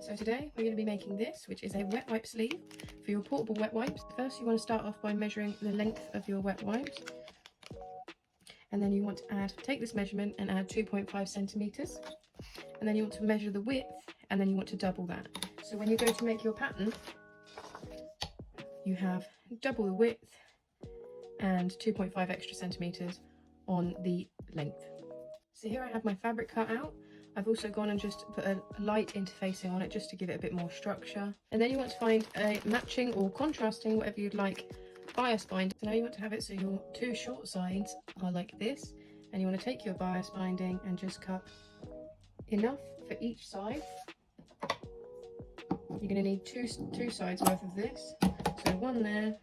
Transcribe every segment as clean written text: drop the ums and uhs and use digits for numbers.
So today we're going to be making this, which is a wet wipe sleeve for your portable wet wipes. First you want to start off by measuring the length of your wet wipes, and then you want to take this measurement and add 2.5 centimeters, and then you want to measure the width, and then you want to double that. So when you go to make your pattern, you have double the width and 2.5 extra centimeters on the length. So here I have my fabric cut out. I've also gone and just put a light interfacing on it just to give it a bit more structure. And then you want to find a matching or contrasting, whatever you'd like, bias binding. So now you want to have it so your two short sides are like this, and you want to take your bias binding and just cut enough for each side. You're going to need two sides worth of this. So one there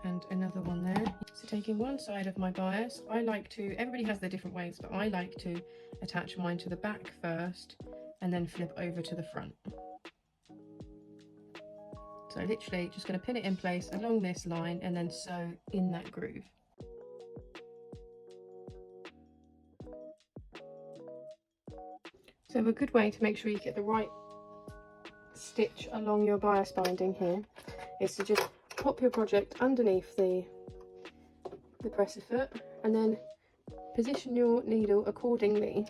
and another one there. So taking one side of my bias, I like to, everybody has their different ways, but I like to attach mine to the back first and then flip over to the front. So literally just going to pin it in place along this line and then sew in that groove. So a good way to make sure you get the right stitch along your bias binding here is to just pop your project underneath the presser foot and then position your needle accordingly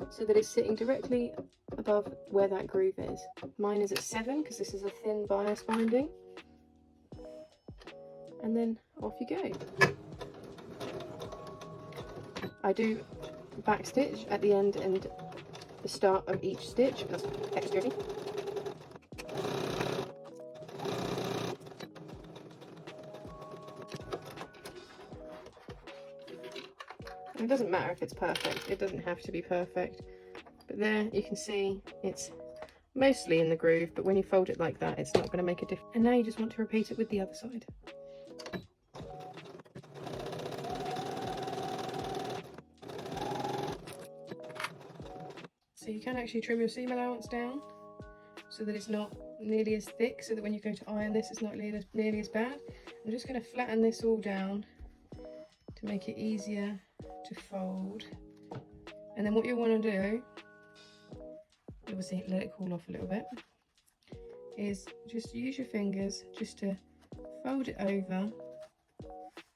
so that it's sitting directly above where that groove is. Mine is at 7 because this is a thin bias binding, and then off you go. I do back stitch at the end and the start of each stitch, that's extra. It doesn't matter if it's perfect, it doesn't have to be perfect, but there you can see it's mostly in the groove, but when you fold it like that it's not going to make a difference. And now you just want to repeat it with the other side. So you can actually trim your seam allowance down so that it's not nearly as thick, so that when you go to iron this it's not nearly as bad. I'm just going to flatten this all down to make it easier to fold, and then what you want to do, obviously let it cool off a little bit, is just use your fingers just to fold it over,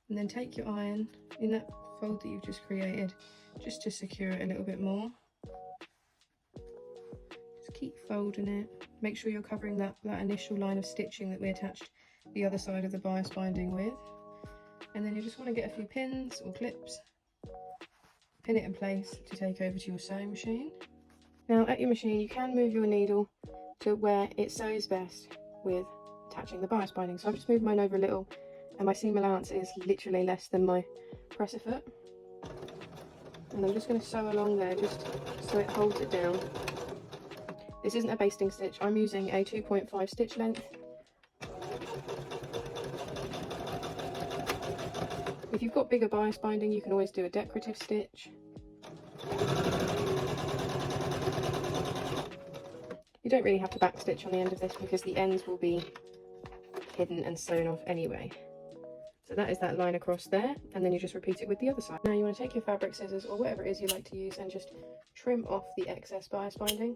and then take your iron in that fold that you've just created just to secure it a little bit more. Just keep folding it, make sure you're covering that initial line of stitching that we attached the other side of the bias binding with, and then you just want to get a few pins or clips, pin it in place to take over to your sewing machine. Now at your machine you can move your needle to where it sews best with attaching the bias binding. So I've just moved mine over a little, and my seam allowance is literally less than my presser foot, and I'm just going to sew along there just so it holds it down. This isn't a basting stitch, I'm using a 2.5 stitch length. If you've got bigger bias binding you can always do a decorative stitch. You don't really have to back stitch on the end of this because the ends will be hidden and sewn off anyway. So that is that line across there, and then you just repeat it with the other side. Now you want to take your fabric scissors or whatever it is you like to use and just trim off the excess bias binding.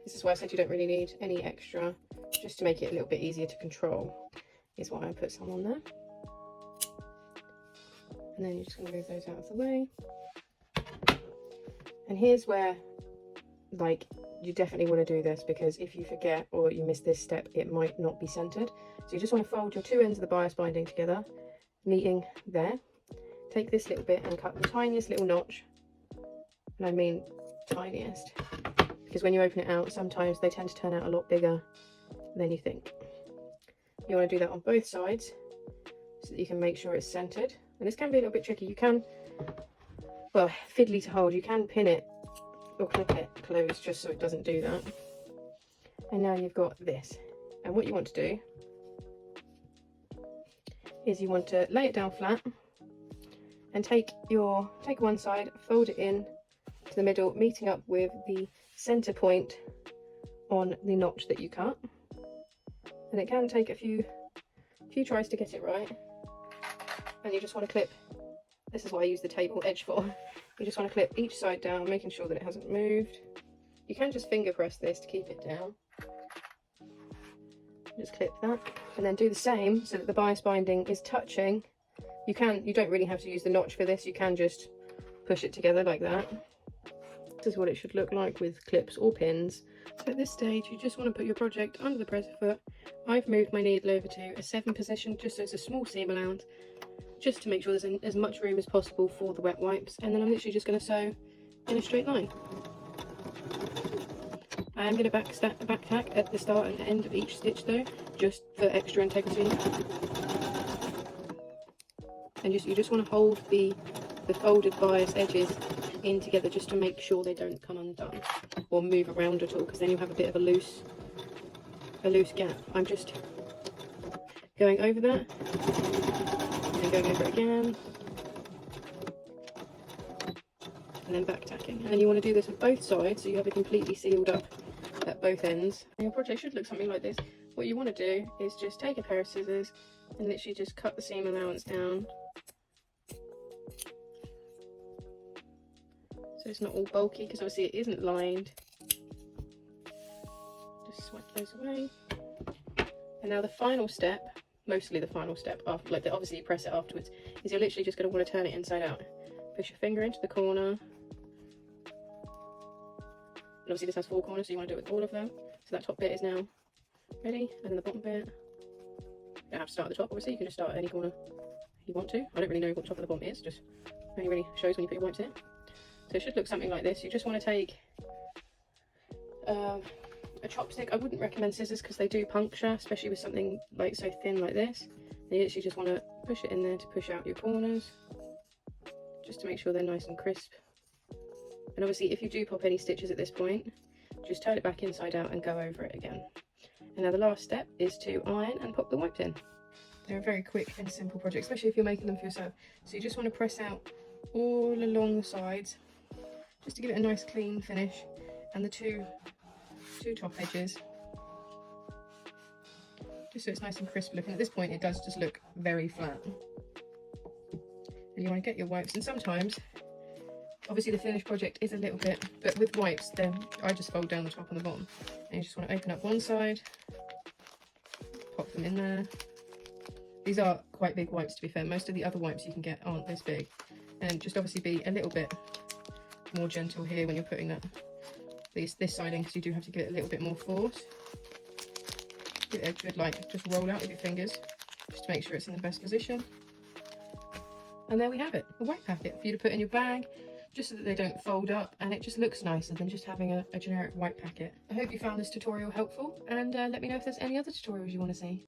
This is why I said you don't really need any extra, just to make it a little bit easier to control is why I put some on there. And then you're just going to move those out of the way. And here's where, like, you definitely want to do this, because if you forget or you miss this step it might not be centered. So you just want to fold your two ends of the bias binding together, meeting there. Take this little bit and cut the tiniest little notch, and I mean tiniest, because when you open it out sometimes they tend to turn out a lot bigger than you think. You want to do that on both sides so that you can make sure it's centered. And this can be a little bit tricky. You can, well, fiddly to hold, you can pin it or clip it closed just so it doesn't do that. And now you've got this, and what you want to do is you want to lay it down flat and take one side, fold it in to the middle, meeting up with the center point on the notch that you cut. And it can take a few tries to get it right, and you just want to clip, this is what I use the table edge for, you just want to clip each side down, making sure that it hasn't moved, You can just finger press this to keep it down. Just clip that, and then do the same so that the bias binding is touching. You don't really have to use the notch for this, you can just push it together like that. This is what it should look like with clips or pins. So at this stage, you just want to put your project under the presser foot. I've moved my needle over to a 7 position, just so it's a small seam allowance, just to make sure there's as much room as possible for the wet wipes. And then I'm literally just going to sew in a straight line. I am going to back tack at the start and the end of each stitch though, just for extra integrity. And you just want to hold the folded bias edges in together just to make sure they don't come undone or move around at all, because then you have a bit of a loose gap. I'm just going over that and going over it again, and then back tacking. And you want to do this on both sides so you have it completely sealed up at both ends. And your project should look something like this. What you want to do is just take a pair of scissors and literally just cut the seam allowance down so it's not all bulky, because obviously it isn't lined. Just swipe those away. And now the final step, mostly the final step, after, like obviously you press it afterwards, is you're literally just going to want to turn it inside out. Push your finger into the corner. And obviously this has 4 corners, so you want to do it with all of them. So that top bit is now ready, and then the bottom bit. You don't have to start at the top, obviously, you can just start at any corner you want to. I don't really know what the top and the bottom is, just only really shows when you put your wipes in. So it should look something like this. You just want to take a chopstick. I wouldn't recommend scissors because they do puncture, especially with something like so thin like this. And you literally just want to push it in there to push out your corners, just to make sure they're nice and crisp. And obviously if you do pop any stitches at this point, just turn it back inside out and go over it again. And now the last step is to iron and pop the wipes in. They're a very quick and simple project, especially if you're making them for yourself. So you just want to press out all along the sides, just to give it a nice clean finish, and the two top edges, just so it's nice and crisp looking. At this point it does just look very flat. And you want to get your wipes, and sometimes obviously the finished project is a little bit, but with wipes then I just fold down the top and the bottom, and you just want to open up one side, pop them in there. These are quite big wipes, to be fair. Most of the other wipes you can get aren't this big, and just obviously be a little bit more gentle here when you're putting this side in, because you do have to give it a little bit more force. Give it a good, like, just roll out with your fingers just to make sure it's in the best position. And there we have it, a wipe packet for you to put in your bag, just so that they don't fold up, and it just looks nicer than just having a generic wipe packet. I hope you found this tutorial helpful, and let me know if there's any other tutorials you want to see.